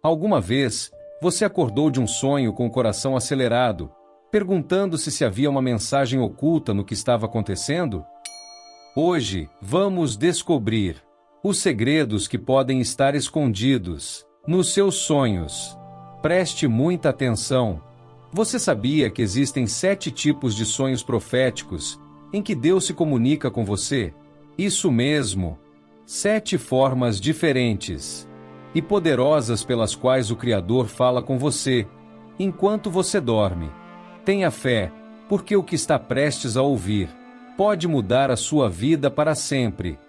Alguma vez, você acordou de um sonho com o coração acelerado, perguntando-se se havia uma mensagem oculta no que estava acontecendo? Hoje, vamos descobrir os segredos que podem estar escondidos nos seus sonhos. Preste muita atenção. Você sabia que existem 7 tipos de sonhos proféticos em que Deus se comunica com você? Isso mesmo! 7 formas diferentes e poderosas pelas quais o Criador fala com você enquanto você dorme. Tenha fé, porque o que está prestes a ouvir pode mudar a sua vida para sempre.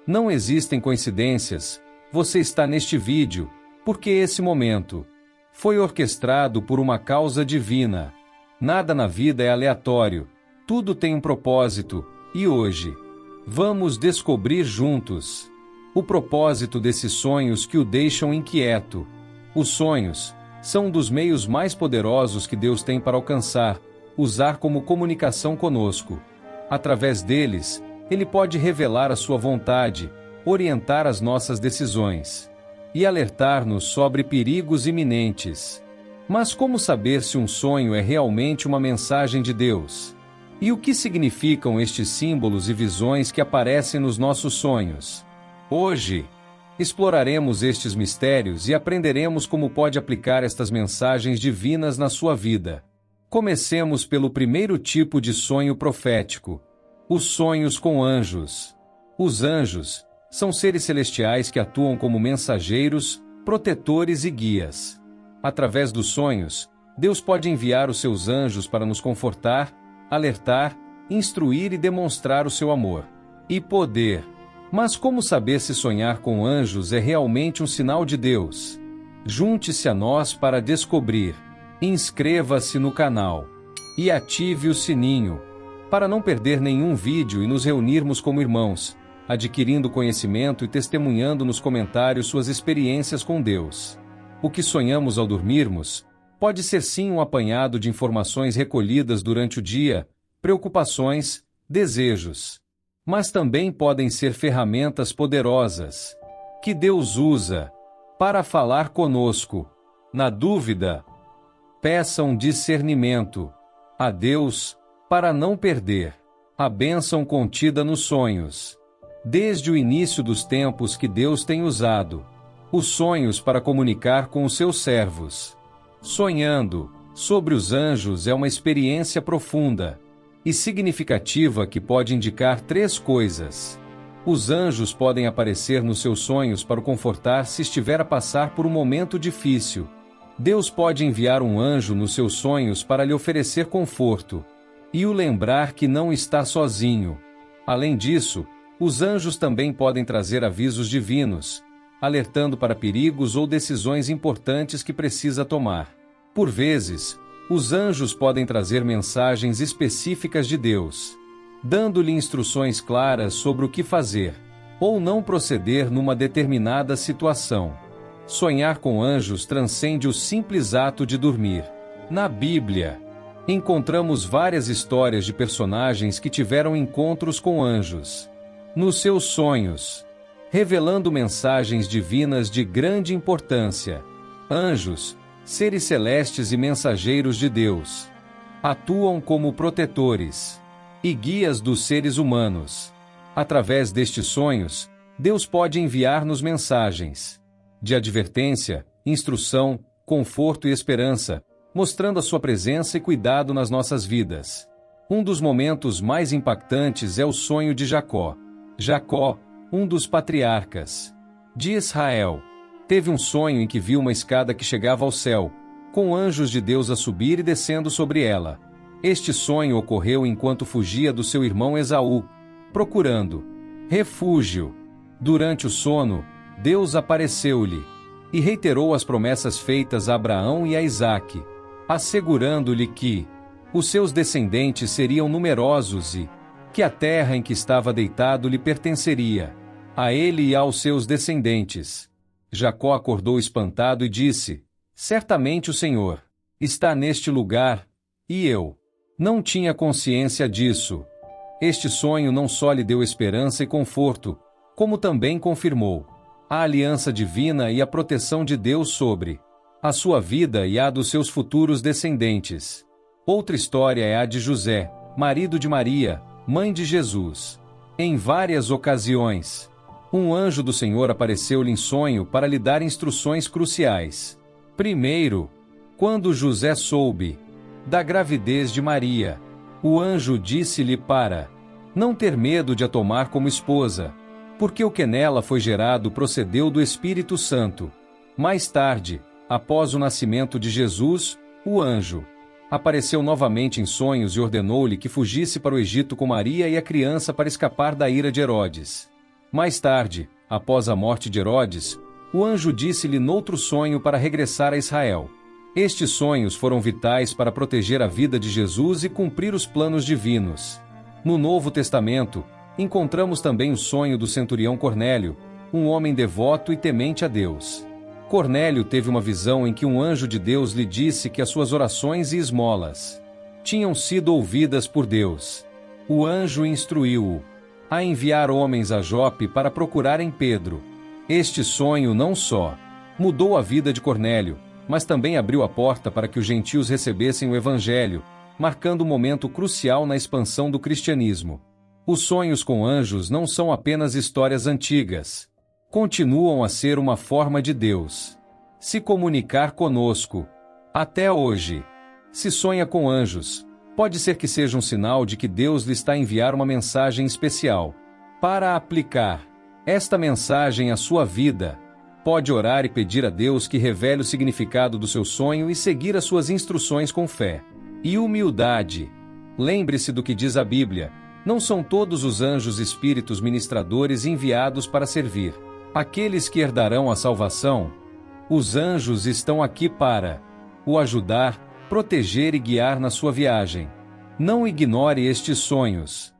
Não existem coincidências. Você está neste vídeo porque esse momento foi orquestrado por uma causa divina. Nada na vida é aleatório. Tudo tem um propósito, e hoje vamos descobrir juntos o propósito desses sonhos que o deixam inquieto. Os sonhos são um dos meios mais poderosos que Deus tem para usar como comunicação conosco. Através deles, Ele pode revelar a sua vontade, orientar as nossas decisões e alertar-nos sobre perigos iminentes. Mas como saber se um sonho é realmente uma mensagem de Deus? E o que significam estes símbolos e visões que aparecem nos nossos sonhos? Hoje, exploraremos estes mistérios e aprenderemos como pode aplicar estas mensagens divinas na sua vida. Comecemos pelo primeiro tipo de sonho profético: os sonhos com anjos. Os anjos são seres celestiais que atuam como mensageiros, protetores e guias. Através dos sonhos, Deus pode enviar os seus anjos para nos confortar, alertar, instruir e demonstrar o seu amor e poder. Mas como saber se sonhar com anjos é realmente um sinal de Deus? Junte-se a nós para descobrir. Inscreva-se no canal e ative o sininho para não perder nenhum vídeo e nos reunirmos como irmãos, adquirindo conhecimento e testemunhando nos comentários suas experiências com Deus. O que sonhamos ao dormirmos pode ser sim um apanhado de informações recolhidas durante o dia, preocupações, desejos. Mas também podem ser ferramentas poderosas que Deus usa para falar conosco. Na dúvida, peça um discernimento a Deus para não perder a bênção contida nos sonhos. Desde o início dos tempos que Deus tem usado os sonhos para comunicar com os seus servos. Sonhando sobre os anjos é uma experiência profunda e significativa que pode indicar 3 coisas. Os anjos podem aparecer nos seus sonhos para o confortar se estiver a passar por um momento difícil. Deus pode enviar um anjo nos seus sonhos para lhe oferecer conforto e o lembrar que não está sozinho. Além disso, os anjos também podem trazer avisos divinos, alertando para perigos ou decisões importantes que precisa tomar. Por vezes, os anjos podem trazer mensagens específicas de Deus, dando-lhe instruções claras sobre o que fazer ou não proceder numa determinada situação. Sonhar com anjos transcende o simples ato de dormir. Na Bíblia, encontramos várias histórias de personagens que tiveram encontros com anjos nos seus sonhos, revelando mensagens divinas de grande importância. Anjos, seres celestes e mensageiros de Deus, atuam como protetores e guias dos seres humanos. Através destes sonhos, Deus pode enviar-nos mensagens de advertência, instrução, conforto e esperança, mostrando a sua presença e cuidado nas nossas vidas. Um dos momentos mais impactantes é o sonho de Jacó. Jacó, um dos patriarcas de Israel, teve um sonho em que viu uma escada que chegava ao céu, com anjos de Deus a subir e descendo sobre ela. Este sonho ocorreu enquanto fugia do seu irmão Esaú, procurando refúgio. Durante o sono, Deus apareceu-lhe e reiterou as promessas feitas a Abraão e a Isaque, assegurando-lhe que os seus descendentes seriam numerosos e que a terra em que estava deitado lhe pertenceria, a ele e aos seus descendentes. Jacó acordou espantado e disse: "Certamente o Senhor está neste lugar, e eu não tinha consciência disso." Este sonho não só lhe deu esperança e conforto, como também confirmou a aliança divina e a proteção de Deus sobre a sua vida e a dos seus futuros descendentes. Outra história é a de José, marido de Maria, mãe de Jesus. Em várias ocasiões, um anjo do Senhor apareceu-lhe em sonho para lhe dar instruções cruciais. Primeiro, quando José soube da gravidez de Maria, o anjo disse-lhe para não ter medo de a tomar como esposa, porque o que nela foi gerado procedeu do Espírito Santo. Mais tarde, após o nascimento de Jesus, o anjo apareceu novamente em sonhos e ordenou-lhe que fugisse para o Egito com Maria e a criança para escapar da ira de Herodes. Mais tarde, após a morte de Herodes, o anjo disse-lhe noutro sonho para regressar a Israel. Estes sonhos foram vitais para proteger a vida de Jesus e cumprir os planos divinos. No Novo Testamento, encontramos também o sonho do centurião Cornélio, um homem devoto e temente a Deus. Cornélio teve uma visão em que um anjo de Deus lhe disse que as suas orações e esmolas tinham sido ouvidas por Deus. O anjo instruiu-o a enviar homens a Jope para procurarem Pedro. Este sonho não só mudou a vida de Cornélio, mas também abriu a porta para que os gentios recebessem o Evangelho, marcando um momento crucial na expansão do cristianismo. Os sonhos com anjos não são apenas histórias antigas. Continuam a ser uma forma de Deus se comunicar conosco. Até hoje, se sonha com anjos, pode ser que seja um sinal de que Deus lhe está a enviar uma mensagem especial. Para aplicar esta mensagem à sua vida, pode orar e pedir a Deus que revele o significado do seu sonho e seguir as suas instruções com fé e humildade. Lembre-se do que diz a Bíblia: não são todos os anjos espíritos ministradores enviados para servir aqueles que herdarão a salvação. Os anjos estão aqui para o ajudar, proteger e guiar na sua viagem. Não ignore estes sonhos.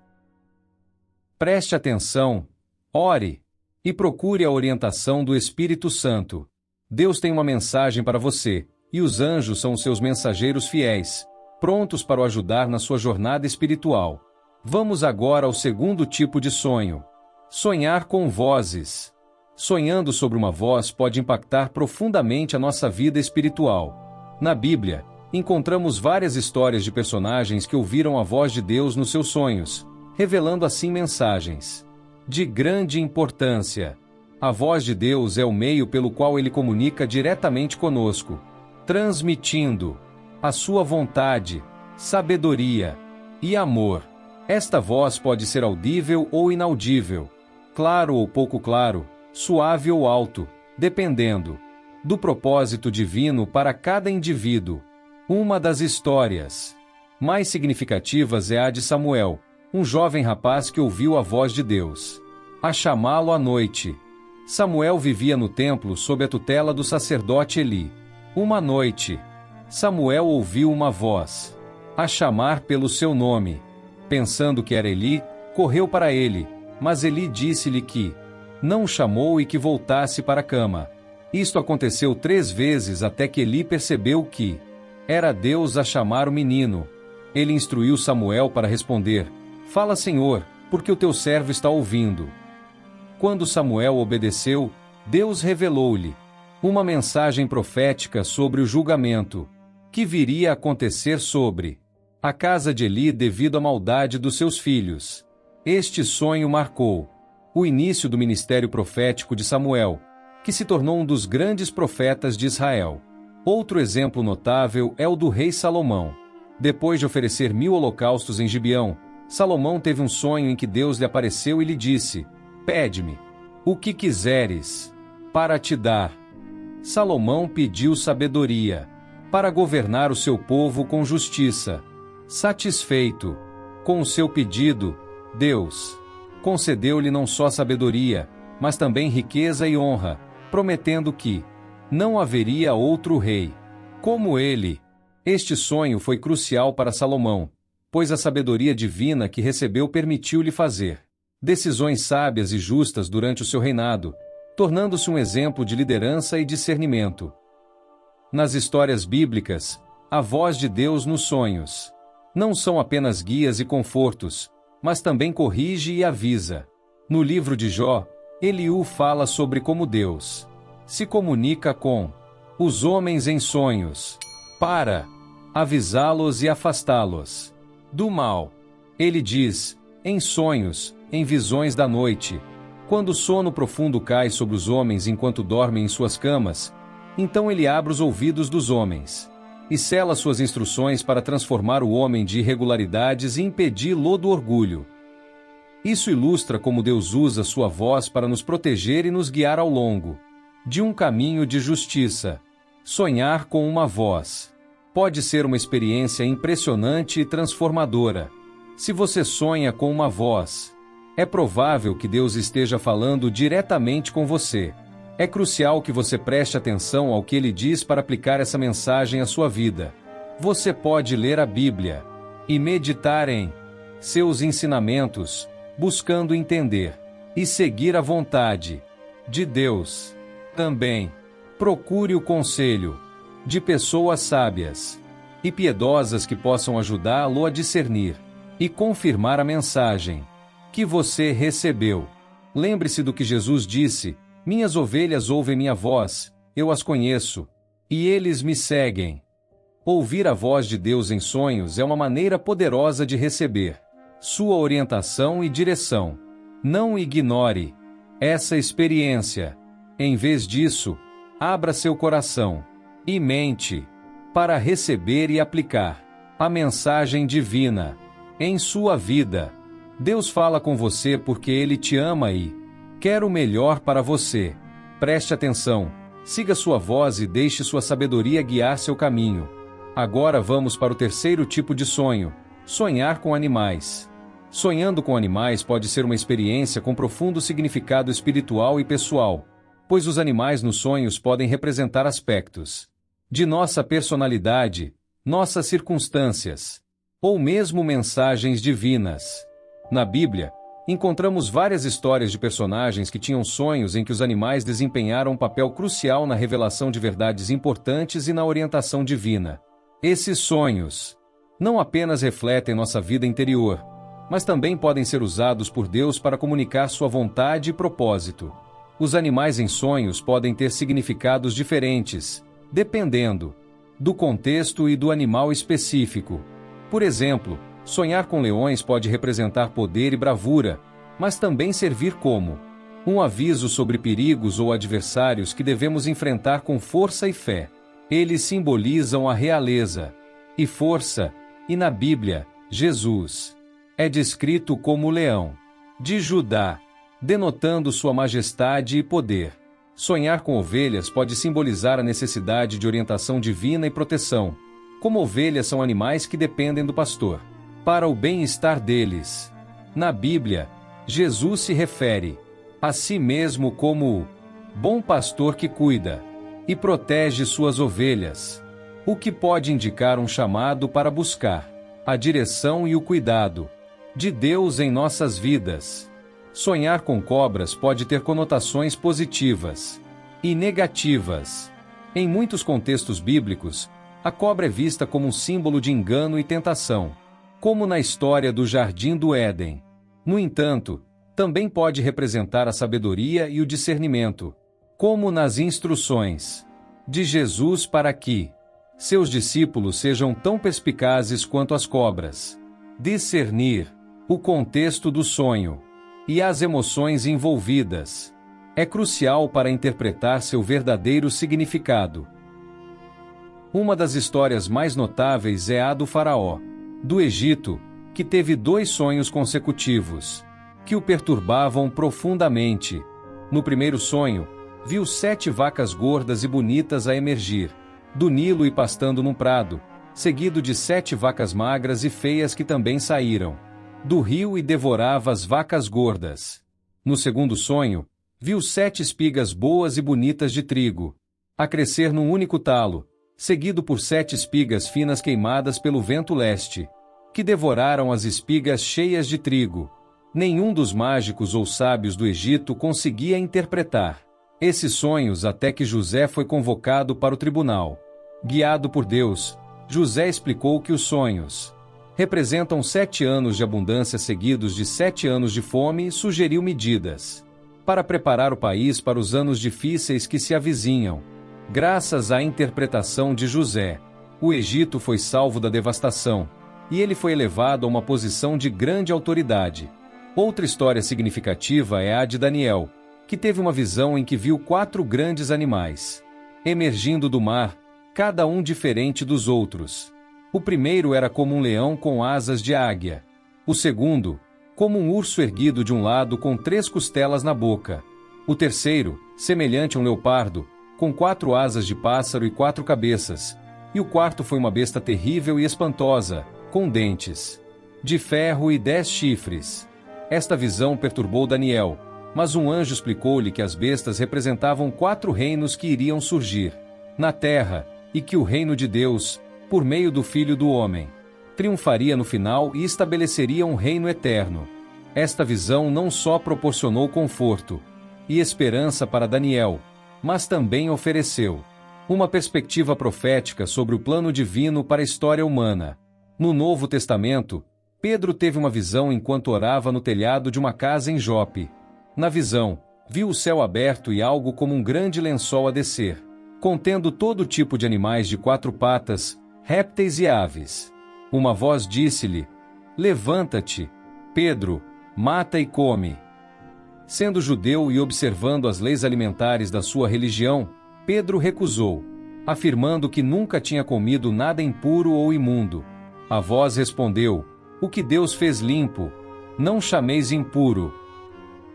Preste atenção, ore e procure a orientação do Espírito Santo. Deus tem uma mensagem para você, e os anjos são os seus mensageiros fiéis, prontos para o ajudar na sua jornada espiritual. Vamos agora ao segundo tipo de sonho: sonhar com vozes. Sonhando sobre uma voz pode impactar profundamente a nossa vida espiritual. Na Bíblia, encontramos várias histórias de personagens que ouviram a voz de Deus nos seus sonhos, revelando assim mensagens de grande importância. A voz de Deus é o meio pelo qual ele comunica diretamente conosco, transmitindo a sua vontade, sabedoria e amor. Esta voz pode ser audível ou inaudível, claro ou pouco claro, suave ou alto, dependendo do propósito divino para cada indivíduo. Uma das histórias mais significativas é a de Samuel, um jovem rapaz que ouviu a voz de Deus a chamá-lo à noite. Samuel vivia no templo sob a tutela do sacerdote Eli. Uma noite, Samuel ouviu uma voz a chamar pelo seu nome. Pensando que era Eli, correu para ele, mas Eli disse-lhe que não o chamou e que voltasse para a cama. Isto aconteceu 3 vezes até que Eli percebeu que era Deus a chamar o menino. Ele instruiu Samuel para responder: "Fala, Senhor, porque o teu servo está ouvindo." Quando Samuel obedeceu, Deus revelou-lhe uma mensagem profética sobre o julgamento que viria a acontecer sobre a casa de Eli devido à maldade dos seus filhos. Este sonho marcou o início do ministério profético de Samuel, que se tornou um dos grandes profetas de Israel. Outro exemplo notável é o do rei Salomão. Depois de oferecer 1000 holocaustos em Gibeão, Salomão teve um sonho em que Deus lhe apareceu e lhe disse: "Pede-me o que quiseres para te dar." Salomão pediu sabedoria para governar o seu povo com justiça. Satisfeito com o seu pedido, Deus concedeu-lhe não só sabedoria, mas também riqueza e honra, prometendo que não haveria outro rei como ele. Este sonho foi crucial para Salomão, pois a sabedoria divina que recebeu permitiu-lhe fazer decisões sábias e justas durante o seu reinado, tornando-se um exemplo de liderança e discernimento. Nas histórias bíblicas, a voz de Deus nos sonhos não são apenas guias e confortos, mas também corrige e avisa. No livro de Jó, Eliú fala sobre como Deus se comunica com os homens em sonhos, para avisá-los e afastá-los do mal. Ele diz, em sonhos, em visões da noite, quando o sono profundo cai sobre os homens enquanto dormem em suas camas, então ele abre os ouvidos dos homens e sela suas instruções para transformar o homem de irregularidades e impedi-lo do orgulho. Isso ilustra como Deus usa sua voz para nos proteger e nos guiar ao longo de um caminho de justiça. Sonhar com uma voz pode ser uma experiência impressionante e transformadora. Se você sonha com uma voz, é provável que Deus esteja falando diretamente com você. É crucial que você preste atenção ao que ele diz para aplicar essa mensagem à sua vida. Você pode ler a Bíblia e meditar em seus ensinamentos, buscando entender e seguir a vontade de Deus. Também, procure o conselho de pessoas sábias e piedosas que possam ajudá-lo a discernir e confirmar a mensagem que você recebeu. Lembre-se do que Jesus disse: minhas ovelhas ouvem minha voz, eu as conheço, e eles me seguem. Ouvir a voz de Deus em sonhos é uma maneira poderosa de receber sua orientação e direção. Não ignore essa experiência. Em vez disso, abra seu coração e mente para receber e aplicar a mensagem divina em sua vida. Deus fala com você porque Ele te ama e quer o melhor para você. Preste atenção, siga sua voz e deixe sua sabedoria guiar seu caminho. Agora vamos para o terceiro tipo de sonho: sonhar com animais. Sonhando com animais pode ser uma experiência com profundo significado espiritual e pessoal, pois os animais nos sonhos podem representar aspectos de nossa personalidade, nossas circunstâncias, ou mesmo mensagens divinas. Na Bíblia, encontramos várias histórias de personagens que tinham sonhos em que os animais desempenharam um papel crucial na revelação de verdades importantes e na orientação divina. Esses sonhos não apenas refletem nossa vida interior, mas também podem ser usados por Deus para comunicar sua vontade e propósito. Os animais em sonhos podem ter significados diferentes, dependendo do contexto e do animal específico. Por exemplo, sonhar com leões pode representar poder e bravura, mas também servir como um aviso sobre perigos ou adversários que devemos enfrentar com força e fé. Eles simbolizam a realeza e força, e na Bíblia, Jesus é descrito como o leão de Judá, denotando sua majestade e poder. Sonhar com ovelhas pode simbolizar a necessidade de orientação divina e proteção. Como ovelhas são animais que dependem do pastor para o bem-estar deles. Na Bíblia, Jesus se refere a si mesmo como o bom pastor que cuida e protege suas ovelhas, o que pode indicar um chamado para buscar a direção e o cuidado de Deus em nossas vidas. Sonhar com cobras pode ter conotações positivas e negativas. Em muitos contextos bíblicos, a cobra é vista como um símbolo de engano e tentação, como na história do Jardim do Éden. No entanto, também pode representar a sabedoria e o discernimento, como nas instruções de Jesus para que seus discípulos sejam tão perspicazes quanto as cobras. Discernir o contexto do sonho e as emoções envolvidas é crucial para interpretar seu verdadeiro significado. Uma das histórias mais notáveis é a do faraó do Egito, que teve 2 sonhos consecutivos que o perturbavam profundamente. No primeiro sonho, viu 7 vacas gordas e bonitas a emergir do Nilo e pastando num prado, seguido de 7 vacas magras e feias que também saíram do rio e devorava as vacas gordas. No segundo sonho, viu 7 espigas boas e bonitas de trigo a crescer num único talo, seguido por 7 espigas finas queimadas pelo vento leste, que devoraram as espigas cheias de trigo. Nenhum dos mágicos ou sábios do Egito conseguia interpretar esses sonhos até que José foi convocado para o tribunal. Guiado por Deus, José explicou que os sonhos representam 7 anos de abundância seguidos de 7 anos de fome e sugeriu medidas para preparar o país para os anos difíceis que se avizinham. Graças à interpretação de José, o Egito foi salvo da devastação, e ele foi elevado a uma posição de grande autoridade. Outra história significativa é a de Daniel, que teve uma visão em que viu 4 grandes animais emergindo do mar, cada um diferente dos outros. O primeiro era como um leão com asas de águia. O segundo, como um urso erguido de um lado com 3 costelas na boca. O terceiro, semelhante a um leopardo, com 4 asas de pássaro e 4 cabeças. E o quarto foi uma besta terrível e espantosa, com dentes de ferro e 10 chifres. Esta visão perturbou Daniel, mas um anjo explicou-lhe que as bestas representavam 4 reinos que iriam surgir na terra, e que o reino de Deus, por meio do Filho do Homem, triunfaria no final e estabeleceria um reino eterno. Esta visão não só proporcionou conforto e esperança para Daniel, mas também ofereceu uma perspectiva profética sobre o plano divino para a história humana. No Novo Testamento, Pedro teve uma visão enquanto orava no telhado de uma casa em Jope. Na visão, viu o céu aberto e algo como um grande lençol a descer, contendo todo tipo de animais de 4 patas, répteis e aves. Uma voz disse-lhe: "Levanta-te, Pedro, mata e come." Sendo judeu e observando as leis alimentares da sua religião, Pedro recusou, afirmando que nunca tinha comido nada impuro ou imundo. A voz respondeu: "O que Deus fez limpo, não chameis impuro."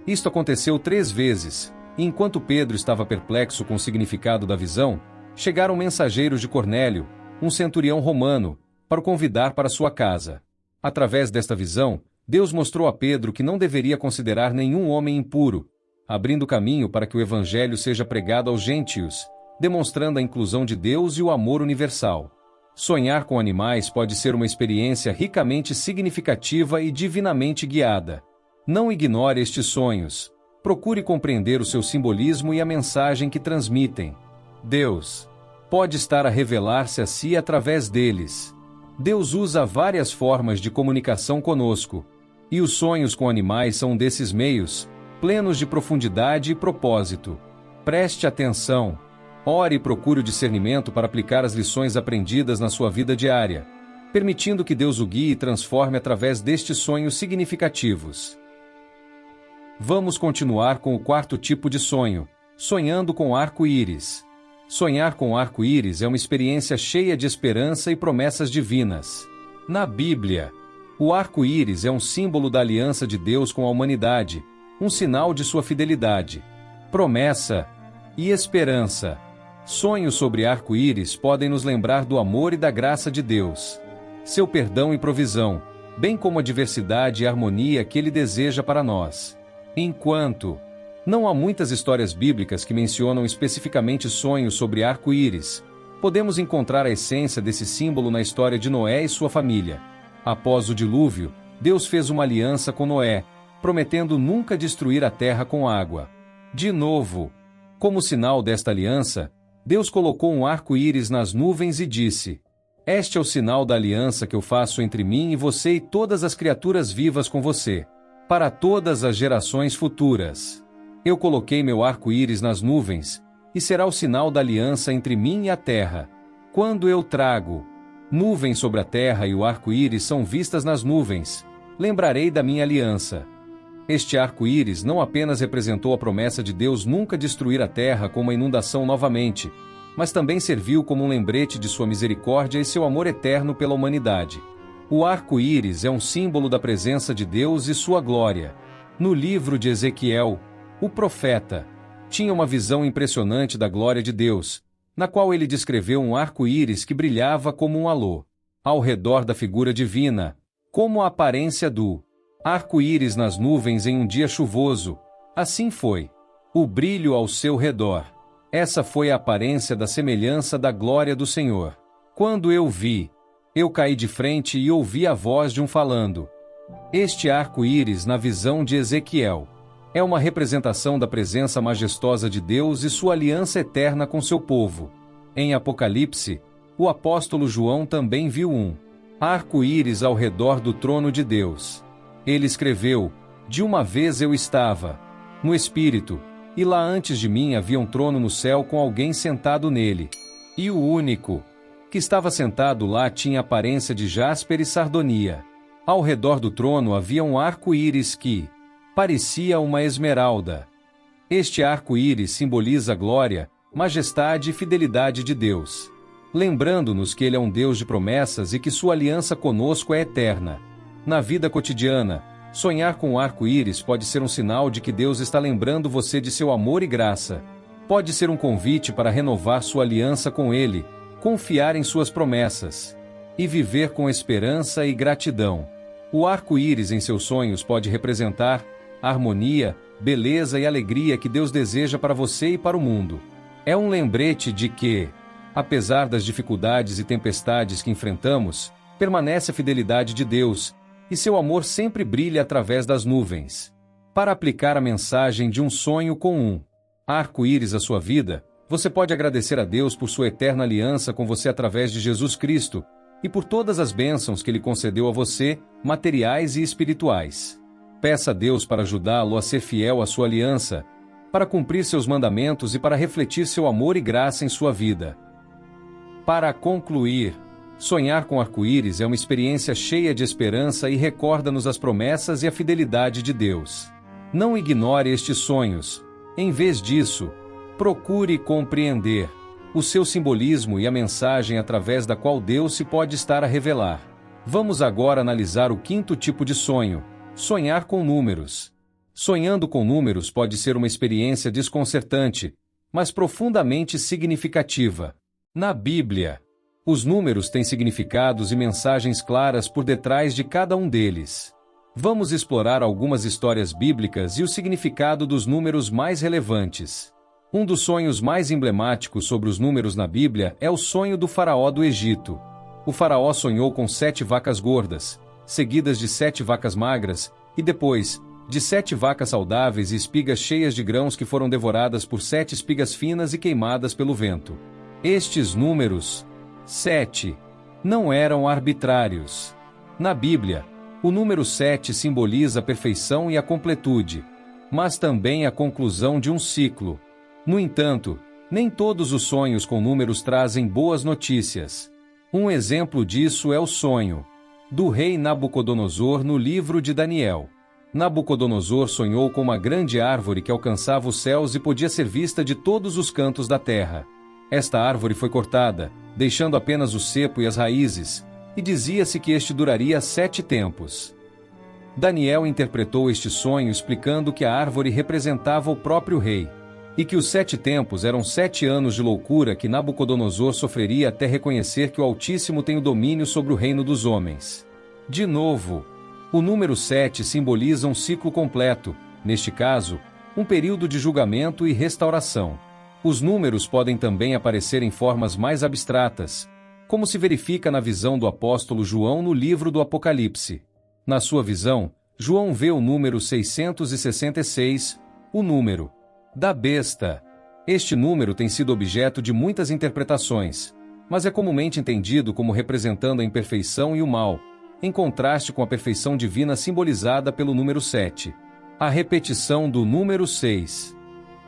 Isto aconteceu 3 vezes, e enquanto Pedro estava perplexo com o significado da visão, chegaram mensageiros de Cornélio, um centurião romano, para o convidar para sua casa. Através desta visão, Deus mostrou a Pedro que não deveria considerar nenhum homem impuro, abrindo caminho para que o evangelho seja pregado aos gentios, demonstrando a inclusão de Deus e o amor universal. Sonhar com animais pode ser uma experiência ricamente significativa e divinamente guiada. Não ignore estes sonhos. Procure compreender o seu simbolismo e a mensagem que transmitem. Deus pode estar a revelar-se a si através deles. Deus usa várias formas de comunicação conosco, e os sonhos com animais são um desses meios, plenos de profundidade e propósito. Preste atenção. Ore e procure o discernimento para aplicar as lições aprendidas na sua vida diária, permitindo que Deus o guie e transforme através destes sonhos significativos. Vamos continuar com o 4º tipo de sonho, sonhando com arco-íris. Sonhar com arco-íris é uma experiência cheia de esperança e promessas divinas. Na Bíblia, o arco-íris é um símbolo da aliança de Deus com a humanidade, um sinal de sua fidelidade, promessa e esperança. Sonhos sobre arco-íris podem nos lembrar do amor e da graça de Deus, seu perdão e provisão, bem como a diversidade e harmonia que Ele deseja para nós. Enquanto não há muitas histórias bíblicas que mencionam especificamente sonhos sobre arco-íris, podemos encontrar a essência desse símbolo na história de Noé e sua família. Após o dilúvio, Deus fez uma aliança com Noé, prometendo nunca destruir a terra com água. De novo, como sinal desta aliança, Deus colocou um arco-íris nas nuvens e disse: "Este é o sinal da aliança que eu faço entre mim e você e todas as criaturas vivas com você, para todas as gerações futuras. Eu coloquei meu arco-íris nas nuvens, e será o sinal da aliança entre mim e a terra. Quando eu trago nuvens sobre a terra e o arco-íris são vistas nas nuvens, lembrarei da minha aliança." Este arco-íris não apenas representou a promessa de Deus nunca destruir a terra com uma inundação novamente, mas também serviu como um lembrete de sua misericórdia e seu amor eterno pela humanidade. O arco-íris é um símbolo da presença de Deus e sua glória. No livro de Ezequiel, o profeta tinha uma visão impressionante da glória de Deus, na qual ele descreveu um arco-íris que brilhava como um alô ao redor da figura divina, como a aparência do arco-íris nas nuvens em um dia chuvoso. Assim foi o brilho ao seu redor. Essa foi a aparência da semelhança da glória do Senhor. Quando eu vi, eu caí de frente e ouvi a voz de um falando. Este arco-íris na visão de Ezequiel é uma representação da presença majestosa de Deus e sua aliança eterna com seu povo. Em Apocalipse, o apóstolo João também viu um arco-íris ao redor do trono de Deus. Ele escreveu: "De uma vez eu estava no Espírito, e lá antes de mim havia um trono no céu com alguém sentado nele. E o único que estava sentado lá tinha aparência de jasper e sardonia. Ao redor do trono havia um arco-íris que parecia uma esmeralda. Este arco-íris simboliza a glória, majestade e fidelidade de Deus, lembrando-nos que Ele é um Deus de promessas e que sua aliança conosco é eterna. Na vida cotidiana, sonhar com o arco-íris pode ser um sinal de que Deus está lembrando você de seu amor e graça. Pode ser um convite para renovar sua aliança com Ele, confiar em suas promessas e viver com esperança e gratidão. O arco-íris em seus sonhos pode representar a harmonia, beleza e alegria que Deus deseja para você e para o mundo. É um lembrete de que, apesar das dificuldades e tempestades que enfrentamos, permanece a fidelidade de Deus, e seu amor sempre brilha através das nuvens. Para aplicar a mensagem de um sonho com um arco-íris à sua vida, você pode agradecer a Deus por sua eterna aliança com você através de Jesus Cristo, e por todas as bênçãos que Ele concedeu a você, materiais e espirituais. Peça a Deus para ajudá-lo a ser fiel à sua aliança, para cumprir seus mandamentos e para refletir seu amor e graça em sua vida. Para concluir, sonhar com arco-íris é uma experiência cheia de esperança e recorda-nos as promessas e a fidelidade de Deus. Não ignore estes sonhos. Em vez disso, procure compreender o seu simbolismo e a mensagem através da qual Deus se pode estar a revelar. Vamos agora analisar o quinto tipo de sonho: sonhar com números. Sonhando com números pode ser uma experiência desconcertante, mas profundamente significativa. Na Bíblia, os números têm significados e mensagens claras por detrás de cada um deles. Vamos explorar algumas histórias bíblicas e o significado dos números mais relevantes. Um dos sonhos mais emblemáticos sobre os números na Bíblia é o sonho do faraó do Egito. O faraó sonhou com 7 vacas gordas, seguidas de 7 vacas magras, e depois, de 7 vacas saudáveis e espigas cheias de grãos que foram devoradas por 7 espigas finas e queimadas pelo vento. Estes números, 7, não eram arbitrários. Na Bíblia, o número 7 simboliza a perfeição e a completude, mas também a conclusão de um ciclo. No entanto, nem todos os sonhos com números trazem boas notícias. Um exemplo disso é o sonho do rei Nabucodonosor no livro de Daniel. Nabucodonosor sonhou com uma grande árvore que alcançava os céus e podia ser vista de todos os cantos da terra. Esta árvore foi cortada, deixando apenas o cepo e as raízes, e dizia-se que este duraria 7 tempos. Daniel interpretou este sonho explicando que a árvore representava o próprio rei, e que os 7 tempos eram 7 anos de loucura que Nabucodonosor sofreria até reconhecer que o Altíssimo tem o domínio sobre o reino dos homens. De novo, o número 7 simboliza um ciclo completo, neste caso, um período de julgamento e restauração. Os números podem também aparecer em formas mais abstratas, como se verifica na visão do apóstolo João no livro do Apocalipse. Na sua visão, João vê o número 666, o número da besta. Este número tem sido objeto de muitas interpretações, mas é comumente entendido como representando a imperfeição e o mal, em contraste com a perfeição divina simbolizada pelo número 7. A repetição do número 6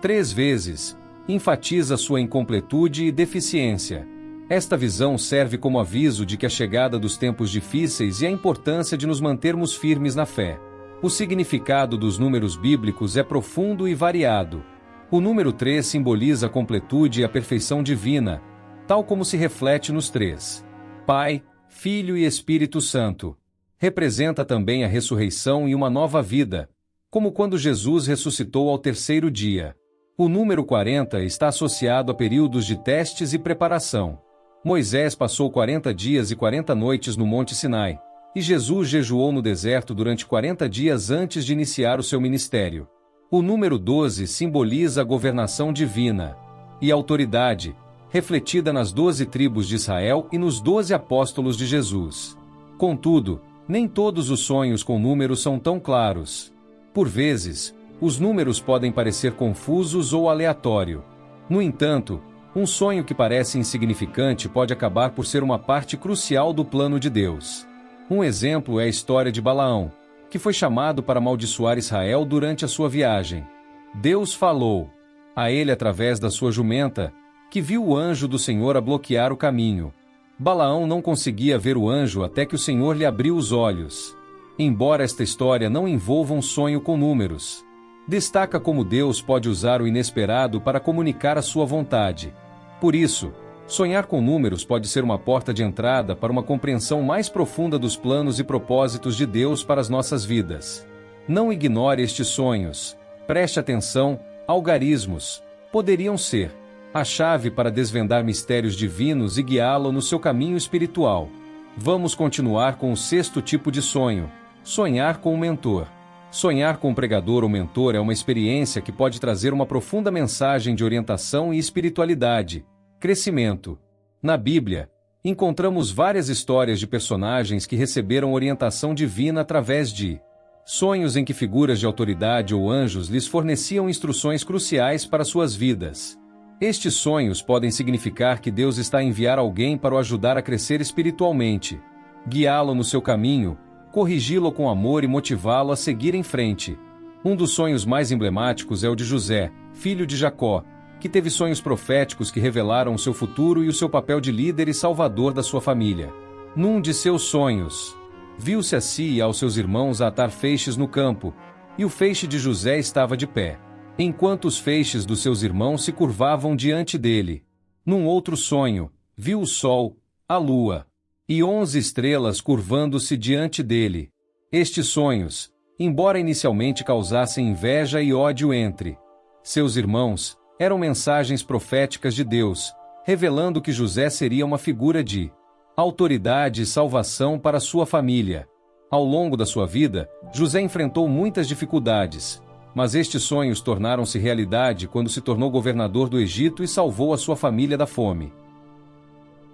3 vezes enfatiza sua incompletude e deficiência. Esta visão serve como aviso de que a chegada dos tempos difíceis e a importância de nos mantermos firmes na fé. O significado dos números bíblicos é profundo e variado. O número 3 simboliza a completude e a perfeição divina, tal como se reflete nos 3. Pai, Filho e Espírito Santo. Representa também a ressurreição e uma nova vida, como quando Jesus ressuscitou ao 3º dia. O número 40 está associado a períodos de testes e preparação. Moisés passou 40 dias e 40 noites no Monte Sinai, e Jesus jejuou no deserto durante 40 dias antes de iniciar o seu ministério. O número 12 simboliza a governação divina e autoridade, refletida nas 12 tribos de Israel e nos 12 apóstolos de Jesus. Contudo, nem todos os sonhos com números são tão claros. Por vezes, os números podem parecer confusos ou aleatórios. No entanto, um sonho que parece insignificante pode acabar por ser uma parte crucial do plano de Deus. Um exemplo é a história de Balaão, que foi chamado para amaldiçoar Israel durante a sua viagem. Deus falou a ele através da sua jumenta, que viu o anjo do Senhor a bloquear o caminho. Balaão não conseguia ver o anjo até que o Senhor lhe abriu os olhos. Embora esta história não envolva um sonho com números, destaca como Deus pode usar o inesperado para comunicar a sua vontade. Por isso, sonhar com números pode ser uma porta de entrada para uma compreensão mais profunda dos planos e propósitos de Deus para as nossas vidas. Não ignore estes sonhos. Preste atenção, algarismos poderiam ser a chave para desvendar mistérios divinos e guiá-lo no seu caminho espiritual. Vamos continuar com o 6º tipo de sonho: sonhar com um mentor. Sonhar com um pregador ou mentor é uma experiência que pode trazer uma profunda mensagem de orientação e espiritualidade, crescimento. Na Bíblia, encontramos várias histórias de personagens que receberam orientação divina através de sonhos em que figuras de autoridade ou anjos lhes forneciam instruções cruciais para suas vidas. Estes sonhos podem significar que Deus está a enviar alguém para o ajudar a crescer espiritualmente, guiá-lo no seu caminho, corrigi-lo com amor e motivá-lo a seguir em frente. Um dos sonhos mais emblemáticos é o de José, filho de Jacó, que teve sonhos proféticos que revelaram o seu futuro e o seu papel de líder e salvador da sua família. Num de seus sonhos, viu-se a si e aos seus irmãos a atar feixes no campo, e o feixe de José estava de pé, enquanto os feixes dos seus irmãos se curvavam diante dele. Num outro sonho, viu o sol, a lua e 11 estrelas curvando-se diante dele. Estes sonhos, embora inicialmente causassem inveja e ódio entre seus irmãos, eram mensagens proféticas de Deus, revelando que José seria uma figura de autoridade e salvação para sua família. Ao longo da sua vida, José enfrentou muitas dificuldades, mas estes sonhos tornaram-se realidade quando se tornou governador do Egito e salvou a sua família da fome.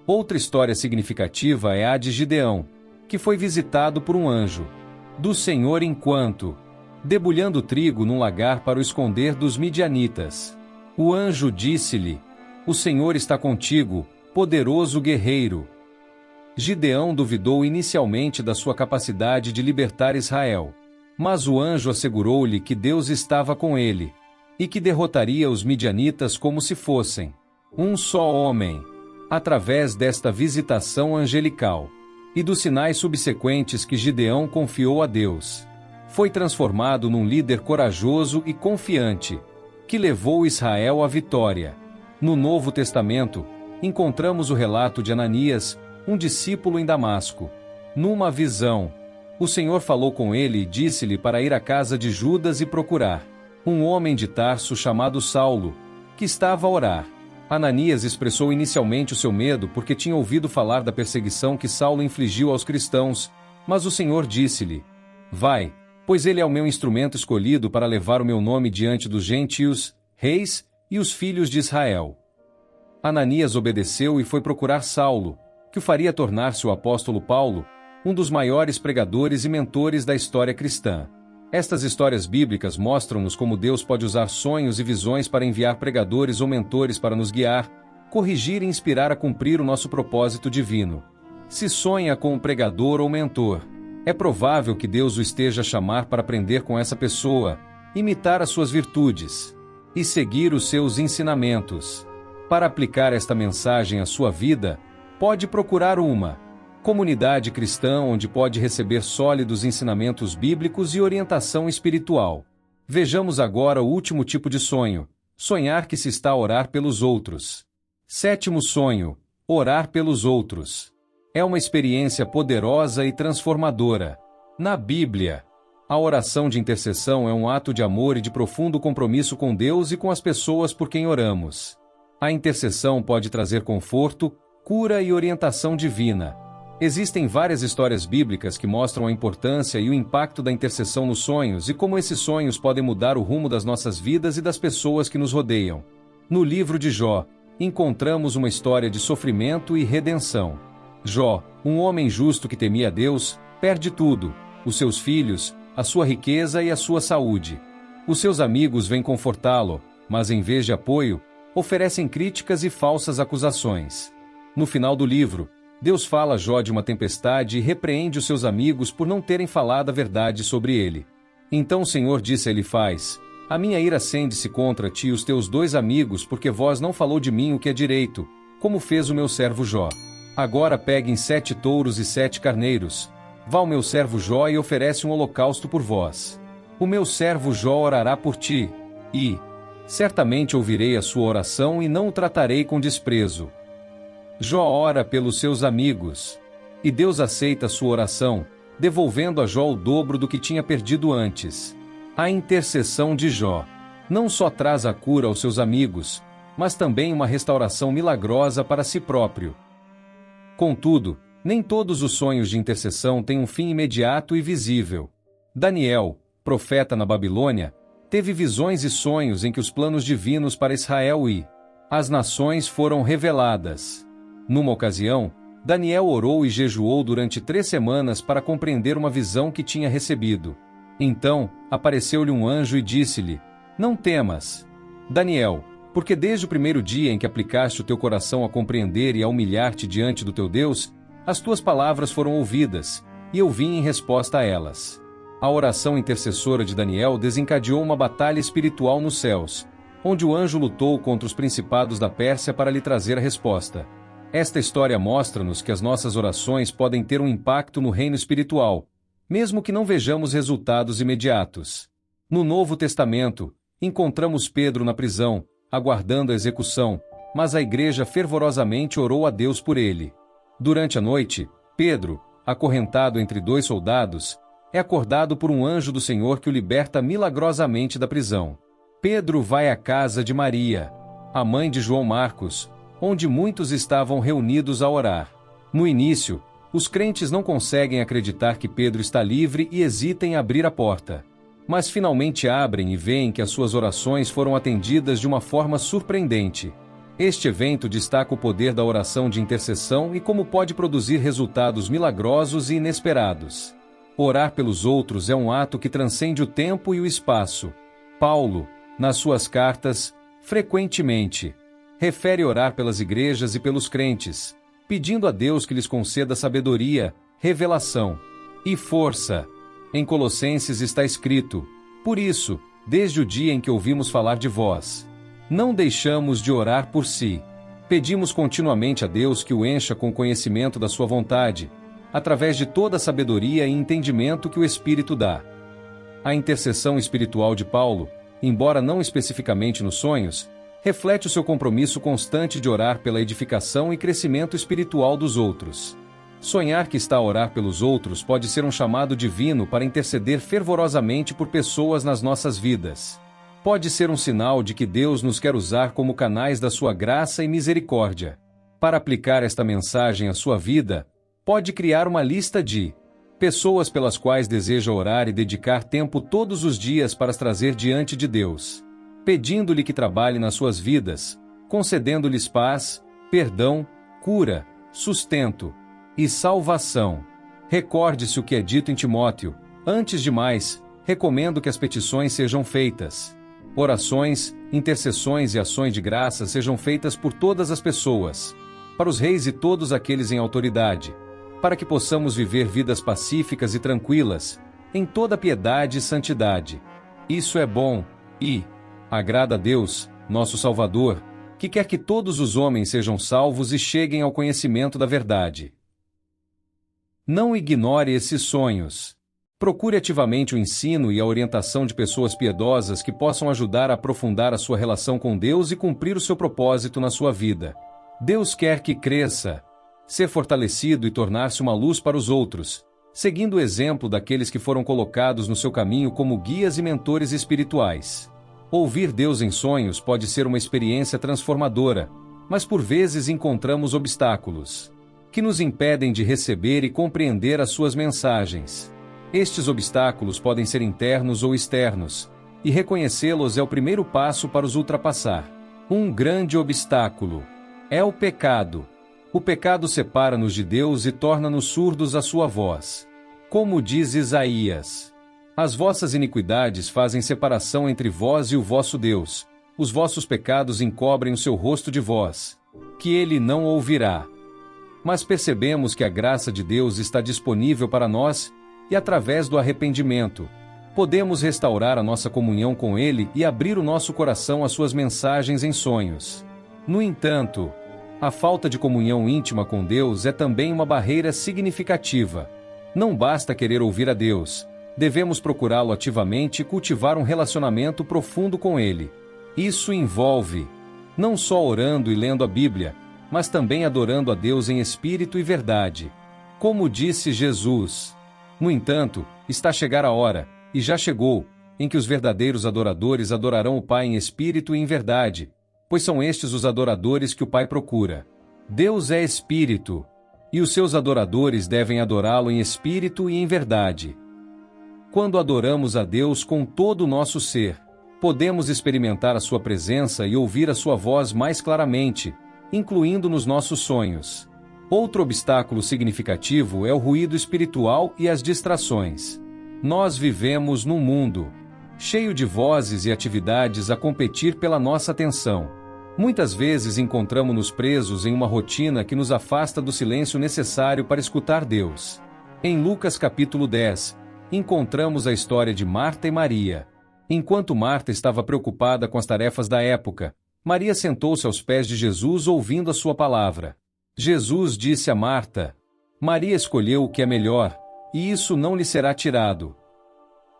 Outra história significativa é a de Gideão, que foi visitado por um anjo do Senhor enquanto debulhando trigo num lagar para o esconder dos midianitas. O anjo disse-lhe: "O Senhor está contigo, poderoso guerreiro." Gideão duvidou inicialmente da sua capacidade de libertar Israel, mas o anjo assegurou-lhe que Deus estava com ele e que derrotaria os midianitas como se fossem um só homem. Através desta visitação angelical e dos sinais subsequentes que Gideão confiou a Deus, foi transformado num líder corajoso e confiante, que levou Israel à vitória. No Novo Testamento, encontramos o relato de Ananias, um discípulo em Damasco. Numa visão, o Senhor falou com ele e disse-lhe para ir à casa de Judas e procurar um homem de Tarso chamado Saulo, que estava a orar. Ananias expressou inicialmente o seu medo porque tinha ouvido falar da perseguição que Saulo infligiu aos cristãos, mas o Senhor disse-lhe: "Vai, pois ele é o meu instrumento escolhido para levar o meu nome diante dos gentios, reis e os filhos de Israel." Ananias obedeceu e foi procurar Saulo, que o faria tornar-se o apóstolo Paulo, um dos maiores pregadores e mentores da história cristã. Estas histórias bíblicas mostram-nos como Deus pode usar sonhos e visões para enviar pregadores ou mentores para nos guiar, corrigir e inspirar a cumprir o nosso propósito divino. Se sonha com um pregador ou mentor, é provável que Deus o esteja a chamar para aprender com essa pessoa, imitar as suas virtudes e seguir os seus ensinamentos. Para aplicar esta mensagem à sua vida, pode procurar uma comunidade cristã onde pode receber sólidos ensinamentos bíblicos e orientação espiritual. Vejamos agora o último tipo de sonho: sonhar que se está a orar pelos outros. 7º sonho: orar pelos outros. É uma experiência poderosa e transformadora. Na Bíblia, a oração de intercessão é um ato de amor e de profundo compromisso com Deus e com as pessoas por quem oramos. A intercessão pode trazer conforto, cura e orientação divina. Existem várias histórias bíblicas que mostram a importância e o impacto da intercessão nos sonhos e como esses sonhos podem mudar o rumo das nossas vidas e das pessoas que nos rodeiam. No livro de Jó, encontramos uma história de sofrimento e redenção. Jó, um homem justo que temia a Deus, perde tudo: os seus filhos, a sua riqueza e a sua saúde. Os seus amigos vêm confortá-lo, mas em vez de apoio, oferecem críticas e falsas acusações. No final do livro, Deus fala a Jó de uma tempestade e repreende os seus amigos por não terem falado a verdade sobre ele. Então o Senhor disse a Elifaz: A minha ira acende-se contra ti e os teus 2 amigos, porque vós não falou de mim o que é direito, como fez o meu servo Jó. Agora peguem 7 touros e 7 carneiros. Vá ao meu servo Jó e oferece um holocausto por vós. O meu servo Jó orará por ti, e certamente ouvirei a sua oração e não o tratarei com desprezo. Jó ora pelos seus amigos, e Deus aceita a sua oração, devolvendo a Jó o dobro do que tinha perdido antes. A intercessão de Jó não só traz a cura aos seus amigos, mas também uma restauração milagrosa para si próprio. Contudo, nem todos os sonhos de intercessão têm um fim imediato e visível. Daniel, profeta na Babilônia, teve visões e sonhos em que os planos divinos para Israel e as nações foram reveladas. Numa ocasião, Daniel orou e jejuou durante 3 semanas para compreender uma visão que tinha recebido. Então, apareceu-lhe um anjo e disse-lhe: Não temas, Daniel, porque desde o primeiro dia em que aplicaste o teu coração a compreender e a humilhar-te diante do teu Deus, as tuas palavras foram ouvidas, e eu vim em resposta a elas. A oração intercessora de Daniel desencadeou uma batalha espiritual nos céus, onde o anjo lutou contra os principados da Pérsia para lhe trazer a resposta. Esta história mostra-nos que as nossas orações podem ter um impacto no reino espiritual, mesmo que não vejamos resultados imediatos. No Novo Testamento, encontramos Pedro na prisão, aguardando a execução, mas a igreja fervorosamente orou a Deus por ele. Durante a noite, Pedro, acorrentado entre 2 soldados, é acordado por um anjo do Senhor que o liberta milagrosamente da prisão. Pedro vai à casa de Maria, a mãe de João Marcos, onde muitos estavam reunidos a orar. No início, os crentes não conseguem acreditar que Pedro está livre e hesitam em abrir a porta. Mas finalmente abrem e veem que as suas orações foram atendidas de uma forma surpreendente. Este evento destaca o poder da oração de intercessão e como pode produzir resultados milagrosos e inesperados. Orar pelos outros é um ato que transcende o tempo e o espaço. Paulo, nas suas cartas, frequentemente refere orar pelas igrejas e pelos crentes, pedindo a Deus que lhes conceda sabedoria, revelação e força. Em Colossenses está escrito: Por isso, desde o dia em que ouvimos falar de vós, não deixamos de orar por si. Pedimos continuamente a Deus que o encha com conhecimento da sua vontade, através de toda a sabedoria e entendimento que o Espírito dá. A intercessão espiritual de Paulo, embora não especificamente nos sonhos, reflete o seu compromisso constante de orar pela edificação e crescimento espiritual dos outros. Sonhar que está a orar pelos outros pode ser um chamado divino para interceder fervorosamente por pessoas nas nossas vidas. Pode ser um sinal de que Deus nos quer usar como canais da sua graça e misericórdia. Para aplicar esta mensagem à sua vida, pode criar uma lista de pessoas pelas quais deseja orar e dedicar tempo todos os dias para as trazer diante de Deus, pedindo-lhe que trabalhe nas suas vidas, concedendo-lhes paz, perdão, cura, sustento e salvação. Recorde-se o que é dito em Timóteo: antes de mais, recomendo que as petições sejam feitas. Orações, intercessões e ações de graça sejam feitas por todas as pessoas, para os reis e todos aqueles em autoridade, para que possamos viver vidas pacíficas e tranquilas, em toda piedade e santidade. Isso é bom e agrada a Deus, nosso Salvador, que quer que todos os homens sejam salvos e cheguem ao conhecimento da verdade. Não ignore esses sonhos. Procure ativamente o ensino e a orientação de pessoas piedosas que possam ajudar a aprofundar a sua relação com Deus e cumprir o seu propósito na sua vida. Deus quer que cresça, ser fortalecido e tornar-se uma luz para os outros, seguindo o exemplo daqueles que foram colocados no seu caminho como guias e mentores espirituais. Ouvir Deus em sonhos pode ser uma experiência transformadora, mas por vezes encontramos obstáculos que nos impedem de receber e compreender as suas mensagens. Estes obstáculos podem ser internos ou externos, e reconhecê-los é o primeiro passo para os ultrapassar. Um grande obstáculo é o pecado. O pecado separa-nos de Deus e torna-nos surdos à sua voz. Como diz Isaías: as vossas iniquidades fazem separação entre vós e o vosso Deus. Os vossos pecados encobrem o seu rosto de vós, que ele não ouvirá. Mas percebemos que a graça de Deus está disponível para nós, e através do arrependimento, Podemos restaurar a nossa comunhão com Ele e abrir o nosso coração às suas mensagens em sonhos. No entanto, a falta de comunhão íntima com Deus é também uma barreira significativa. Não basta querer ouvir a Deus, devemos procurá-lo ativamente e cultivar um relacionamento profundo com Ele. Isso envolve não só orando e lendo a Bíblia, mas também adorando a Deus em espírito e verdade. Como disse Jesus. No entanto, está a chegar a hora, e já chegou, em que os verdadeiros adoradores adorarão o Pai em espírito e em verdade, pois são estes os adoradores que o Pai procura. Deus é espírito, e os seus adoradores devem adorá-lo em espírito e em verdade. Quando adoramos a Deus com todo o nosso ser, podemos experimentar a sua presença e ouvir a sua voz mais claramente, incluindo nos nossos sonhos. Outro obstáculo significativo é o ruído espiritual e as distrações. Nós vivemos num mundo cheio de vozes e atividades a competir pela nossa atenção. Muitas vezes encontramos-nos presos em uma rotina que nos afasta do silêncio necessário para escutar Deus. Em Lucas capítulo 10, encontramos a história de Marta e Maria. Enquanto Marta estava preocupada com as tarefas da época, Maria sentou-se aos pés de Jesus ouvindo a sua palavra. Jesus disse a Marta: Maria escolheu o que é melhor, e isso não lhe será tirado.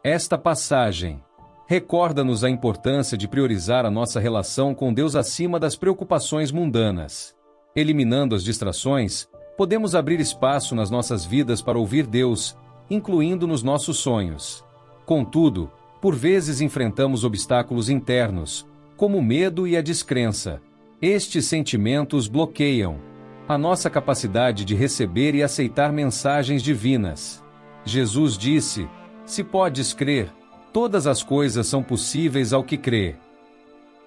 Esta passagem recorda-nos a importância de priorizar a nossa relação com Deus acima das preocupações mundanas. Eliminando as distrações, podemos abrir espaço nas nossas vidas para ouvir Deus, incluindo nos nossos sonhos. Contudo, por vezes enfrentamos obstáculos internos, como o medo e a descrença. Estes sentimentos bloqueiam a nossa capacidade de receber e aceitar mensagens divinas. Jesus disse: se podes crer, todas as coisas são possíveis ao que crê.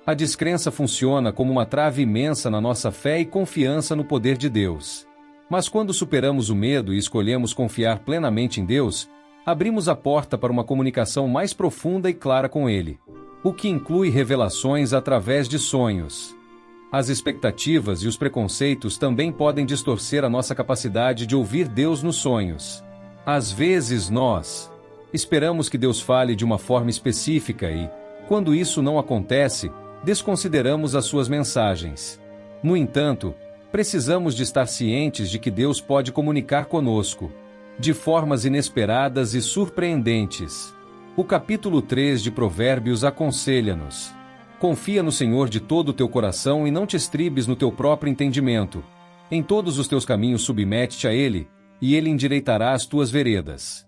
A descrença funciona como uma trave imensa na nossa fé e confiança no poder de Deus. Mas quando superamos o medo e escolhemos confiar plenamente em Deus, abrimos a porta para uma comunicação mais profunda e clara com Ele, o que inclui revelações através de sonhos. As expectativas e os preconceitos também podem distorcer a nossa capacidade de ouvir Deus nos sonhos. Às vezes nós esperamos que Deus fale de uma forma específica e, quando isso não acontece, desconsideramos as suas mensagens. No entanto, precisamos de estar cientes de que Deus pode comunicar conosco de formas inesperadas e surpreendentes. O capítulo 3 de Provérbios aconselha-nos: confia no Senhor de todo o teu coração e não te estribes no teu próprio entendimento. Em todos os teus caminhos submete-te a Ele, e Ele endireitará as tuas veredas.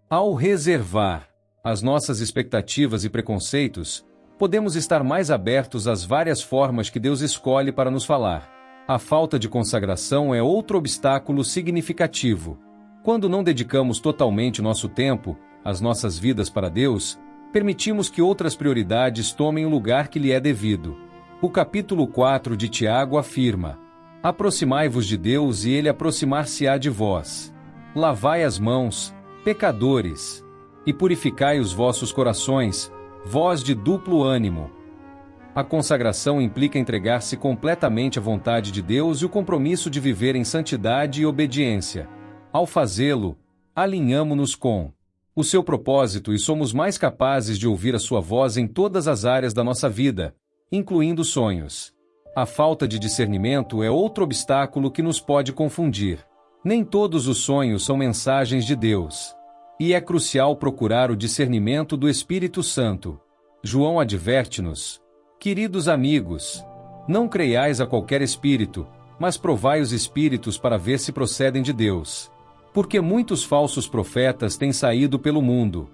Ao reservar as nossas expectativas e preconceitos, podemos estar mais abertos às várias formas que Deus escolhe para nos falar. A falta de consagração é outro obstáculo significativo. Quando não dedicamos totalmente nosso tempo, as nossas vidas para Deus, permitimos que outras prioridades tomem o lugar que lhe é devido. O capítulo 4 de Tiago afirma: aproximai-vos de Deus e Ele aproximar-se-á de vós. Lavai as mãos, pecadores, e purificai os vossos corações, vós de duplo ânimo. A consagração implica entregar-se completamente à vontade de Deus e o compromisso de viver em santidade e obediência. Ao fazê-lo, alinhamo-nos com o seu propósito e somos mais capazes de ouvir a sua voz em todas as áreas da nossa vida, incluindo sonhos. A falta de discernimento é outro obstáculo que nos pode confundir. Nem todos os sonhos são mensagens de Deus. E é crucial procurar o discernimento do Espírito Santo. João adverte-nos: queridos amigos, não creiais a qualquer espírito, mas provai os espíritos para ver se procedem de Deus. Porque muitos falsos profetas têm saído pelo mundo.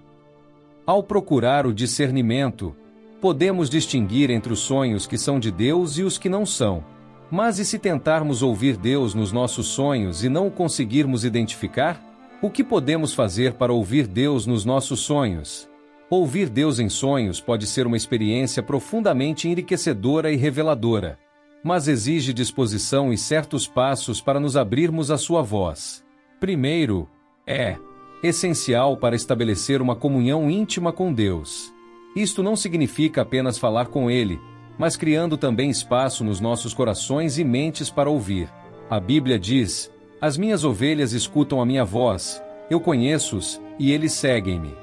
Ao procurar o discernimento, podemos distinguir entre os sonhos que são de Deus e os que não são. Mas e se tentarmos ouvir Deus nos nossos sonhos e não o conseguirmos identificar? O que podemos fazer para ouvir Deus nos nossos sonhos? Ouvir Deus em sonhos pode ser uma experiência profundamente enriquecedora e reveladora, mas exige disposição e certos passos para nos abrirmos à sua voz. Primeiro, é essencial para estabelecer uma comunhão íntima com Deus. Isto não significa apenas falar com Ele, mas criando também espaço nos nossos corações e mentes para ouvir. A Bíblia diz: as minhas ovelhas escutam a minha voz, eu conheço-os, e eles seguem-me.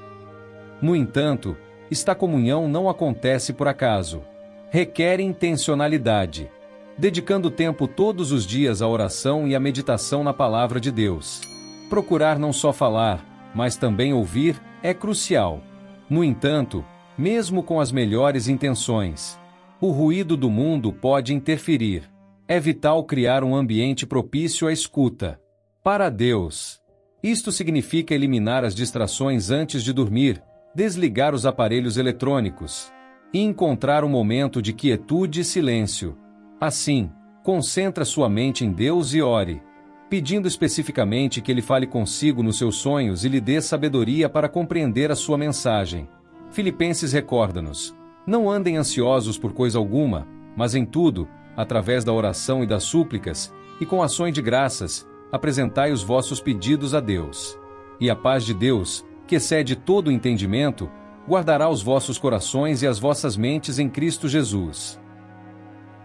No entanto, esta comunhão não acontece por acaso. Requer intencionalidade, dedicando tempo todos os dias à oração e à meditação na palavra de Deus. Procurar não só falar, mas também ouvir, é crucial. No entanto, mesmo com as melhores intenções, o ruído do mundo pode interferir. É vital criar um ambiente propício à escuta. Para Deus. Isto significa eliminar as distrações antes de dormir, desligar os aparelhos eletrônicos e encontrar um momento de quietude e silêncio. Assim, concentra sua mente em Deus e ore, pedindo especificamente que Ele fale consigo nos seus sonhos e lhe dê sabedoria para compreender a sua mensagem. Filipenses recorda-nos: não andem ansiosos por coisa alguma, mas em tudo, através da oração e das súplicas, e com ações de graças, apresentai os vossos pedidos a Deus. E a paz de Deus, que excede todo o entendimento, guardará os vossos corações e as vossas mentes em Cristo Jesus.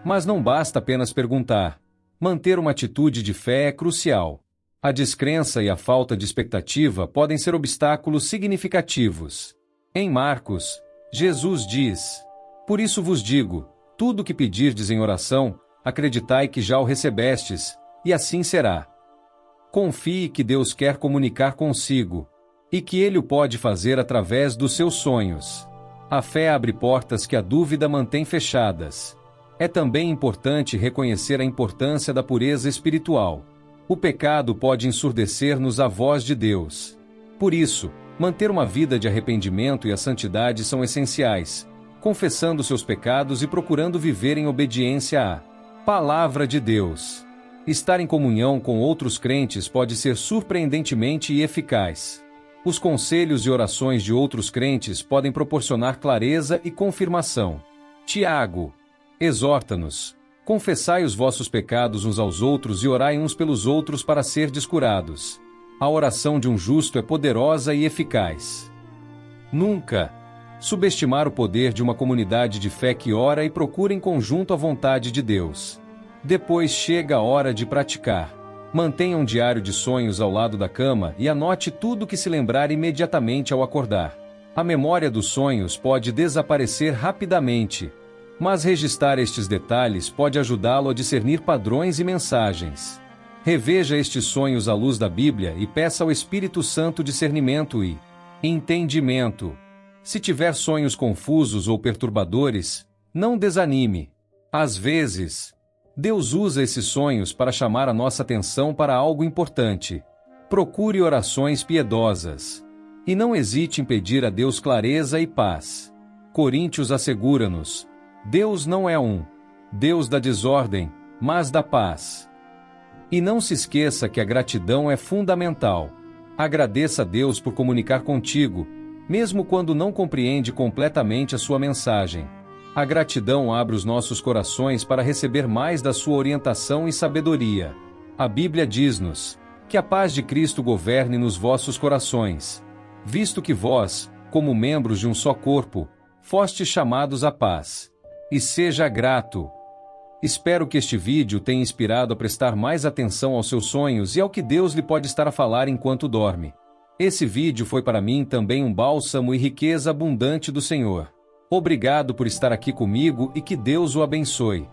Mas não basta apenas perguntar. Manter uma atitude de fé é crucial. A descrença e a falta de expectativa podem ser obstáculos significativos. Em Marcos, Jesus diz: por isso vos digo, tudo o que pedirdes em oração, acreditai que já o recebestes, e assim será. Confie que Deus quer comunicar consigo, e que Ele o pode fazer através dos seus sonhos. A fé abre portas que a dúvida mantém fechadas. É também importante reconhecer a importância da pureza espiritual. O pecado pode ensurdecer-nos a voz de Deus. Por isso, manter uma vida de arrependimento e a santidade são essenciais, confessando seus pecados e procurando viver em obediência à Palavra de Deus. Estar em comunhão com outros crentes pode ser surpreendentemente eficaz. Os conselhos e orações de outros crentes podem proporcionar clareza e confirmação. Tiago exorta-nos: confessai os vossos pecados uns aos outros e orai uns pelos outros para serdes curados. A oração de um justo é poderosa e eficaz. Nunca subestimar o poder de uma comunidade de fé que ora e procura em conjunto a vontade de Deus. Depois chega a hora de praticar. Mantenha um diário de sonhos ao lado da cama e anote tudo o que se lembrar imediatamente ao acordar. A memória dos sonhos pode desaparecer rapidamente, mas registrar estes detalhes pode ajudá-lo a discernir padrões e mensagens. Reveja estes sonhos à luz da Bíblia e peça ao Espírito Santo discernimento e entendimento. Se tiver sonhos confusos ou perturbadores, não desanime. Às vezes, Deus usa esses sonhos para chamar a nossa atenção para algo importante. Procure orações piedosas. E não hesite em pedir a Deus clareza e paz. Coríntios assegura-nos: Deus não é um Deus da desordem, mas da paz. E não se esqueça que a gratidão é fundamental. Agradeça a Deus por comunicar contigo, mesmo quando não compreende completamente a sua mensagem. A gratidão abre os nossos corações para receber mais da sua orientação e sabedoria. A Bíblia diz-nos que a paz de Cristo governe nos vossos corações, visto que vós, como membros de um só corpo, fostes chamados à paz. E seja grato. Espero que este vídeo tenha inspirado a prestar mais atenção aos seus sonhos e ao que Deus lhe pode estar a falar enquanto dorme. Esse vídeo foi para mim também um bálsamo e riqueza abundante do Senhor. Obrigado por estar aqui comigo e que Deus o abençoe.